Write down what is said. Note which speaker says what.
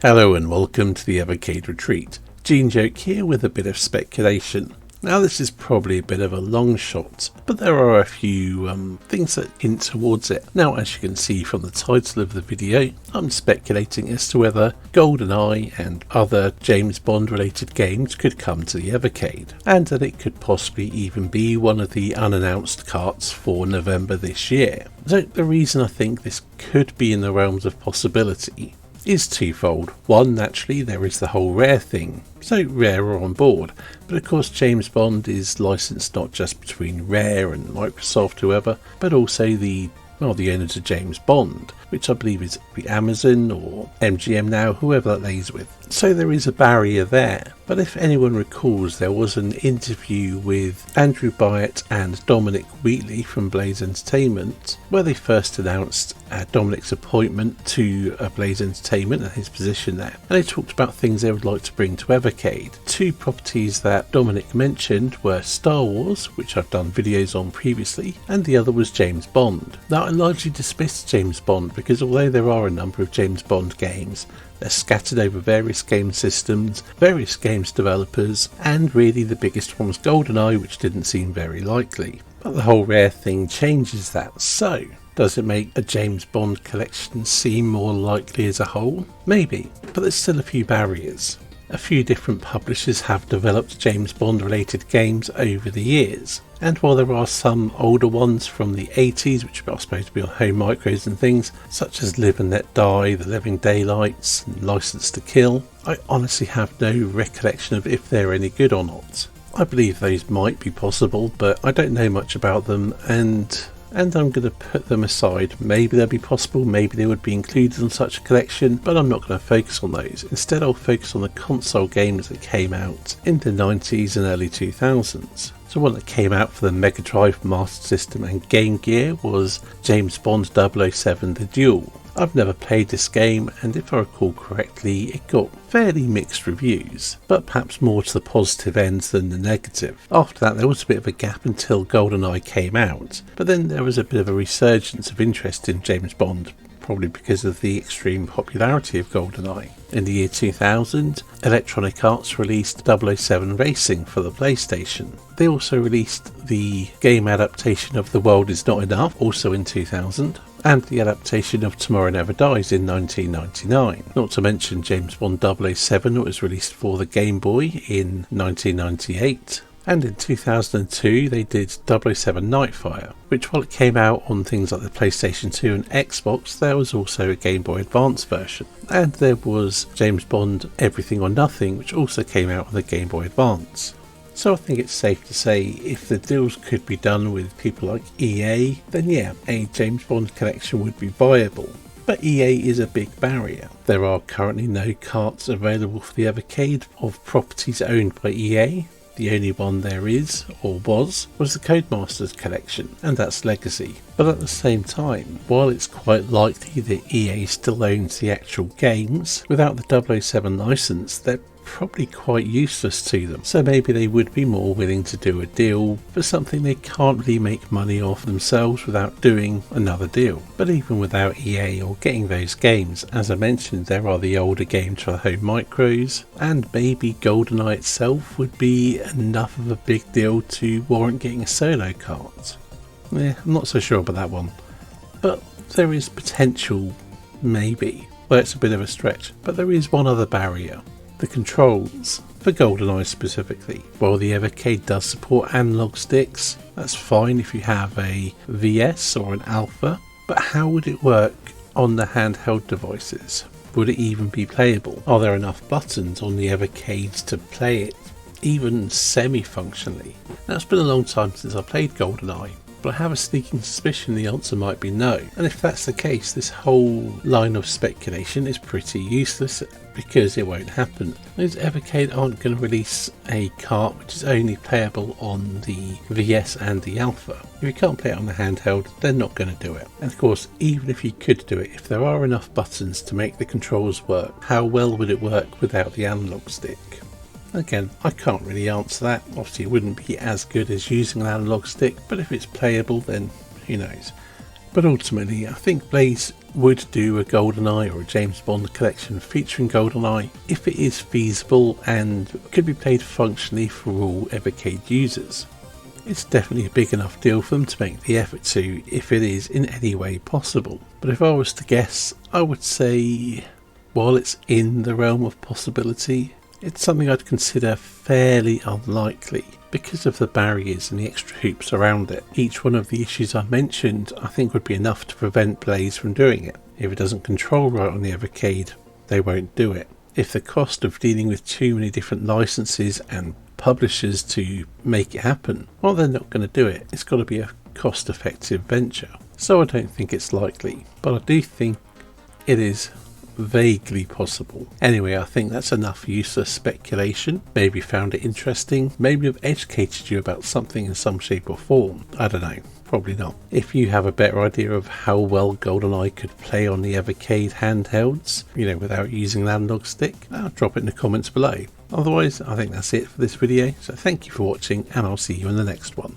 Speaker 1: Hello and welcome to the Evercade retreat. Gene Joke here with a bit of speculation. Now this is probably a bit of a long shot, but there are a few things that hint towards it. Now as you can see from the title of the video, I'm speculating as to whether Goldeneye and other James Bond related games could come to the Evercade, and that it could possibly even be one of the unannounced carts for November this year. So the reason I think this could be in the realms of possibility is twofold. One, naturally, there is the whole Rare thing, so Rare are on board, but of course James Bond is licensed not just between Rare and Microsoft, whoever, but also the owners of James Bond, which I believe is the Amazon or MGM now, whoever that lays with. So there is a barrier there. But if anyone recalls, there was an interview with Andrew Byatt and Dominic Wheatley from Blaze Entertainment, where they first announced Dominic's appointment to Blaze Entertainment and his position there. And they talked about things they would like to bring to Evercade. Two properties that Dominic mentioned were Star Wars, which I've done videos on previously, and the other was James Bond. Now I largely dismissed James Bond because although there are a number of James Bond games, they're scattered over various game systems, various games developers, and really the biggest one was Goldeneye, which didn't seem very likely. But the whole Rare thing changes that. So does it make a James Bond collection seem more likely as a whole? Maybe, but there's still a few barriers. A few different publishers have developed James Bond related games over the years, and while there are some older ones from the 80s which are supposed to be on home micros and things, such as Live and Let Die, The Living Daylights and License to Kill, I honestly have no recollection of if they're any good or not. I believe those might be possible, but I don't know much about them, and I'm going to put them aside. Maybe they'll be possible, maybe they would be included in such a collection, but I'm not going to focus on those. Instead I'll focus on the console games that came out in the 90s and early 2000s. So one that came out for the Mega Drive, Master System and Game Gear was James Bond 007 The Duel. I've never played this game, and if I recall correctly, it got fairly mixed reviews, but perhaps more to the positive end than the negative. After that there was a bit of a gap until Goldeneye came out, but then there was a bit of a resurgence of interest in James Bond, probably because of the extreme popularity of Goldeneye. In the year 2000, Electronic Arts released 007 Racing for the PlayStation. They also released the game adaptation of The World Is Not Enough, also in 2000, and the adaptation of Tomorrow Never Dies in 1999. Not to mention James Bond 007 was released for the Game Boy in 1998. And in 2002 they did 007 Nightfire, which while it came out on things like the PlayStation 2 and Xbox, there was also a Game Boy Advance version. And there was James Bond Everything or Nothing, which also came out on the Game Boy Advance. So I think it's safe to say if the deals could be done with people like EA, then yeah, a James Bond collection would be viable. But EA is a big barrier. There are currently no carts available for the Evercade of properties owned by EA. The only one there is, or was the Codemasters collection, and that's legacy. But at the same time, while it's quite likely that EA still owns the actual games, without the 007 license, they're probably quite useless to them. So maybe they would be more willing to do a deal for something they can't really make money off themselves without doing another deal. But even without EA or getting those games, as I mentioned, there are the older games for the home micros, and maybe Goldeneye itself would be enough of a big deal to warrant getting a solo cart. I'm not so sure about that one, but there is potential, maybe. Well, it's a bit of a stretch, but there is one other barrier. The controls, for Goldeneye specifically. While the Evercade does support analog sticks, that's fine if you have a VS or an Alpha, but how would it work on the handheld devices? Would it even be playable? Are there enough buttons on the Evercades to play it, even semi-functionally? Now it's been a long time since I played Goldeneye, but I have a sneaking suspicion the answer might be no. And if that's the case, this whole line of speculation is pretty useless because it won't happen. Those Evercade aren't going to release a cart which is only playable on the VS and the Alpha. If you can't play it on the handheld, they're not going to do it. And of course, even if you could do it, if there are enough buttons to make the controls work, how well would it work without the analog stick? Again, I can't really answer that. Obviously it wouldn't be as good as using an analog stick, but if it's playable then who knows. But ultimately, I think Blaze would do a Goldeneye or a James Bond collection featuring Goldeneye if it is feasible and could be played functionally for all Evercade users. It's definitely a big enough deal for them to make the effort to, if it is in any way possible. But if I was to guess, I would say, while it's in the realm of possibility, it's something I'd consider fairly unlikely because of the barriers and the extra hoops around it. Each one of the issues I mentioned I think would be enough to prevent Blaze from doing it. If it doesn't control right on the Evercade, they won't do it. If the cost of dealing with too many different licenses and publishers to make it happen, well, they're not going to do it. It's got to be a cost-effective venture. So I don't think it's likely, but I do think it is vaguely possible. Anyway, I think that's enough useless speculation. Maybe you found it interesting. Maybe I've educated you about something in some shape or form. I don't know. Probably not. If you have a better idea of how well Goldeneye could play on the Evercade handhelds, without using an analog stick, drop it in the comments below. Otherwise, I think that's it for this video. So thank you for watching, and I'll see you in the next one.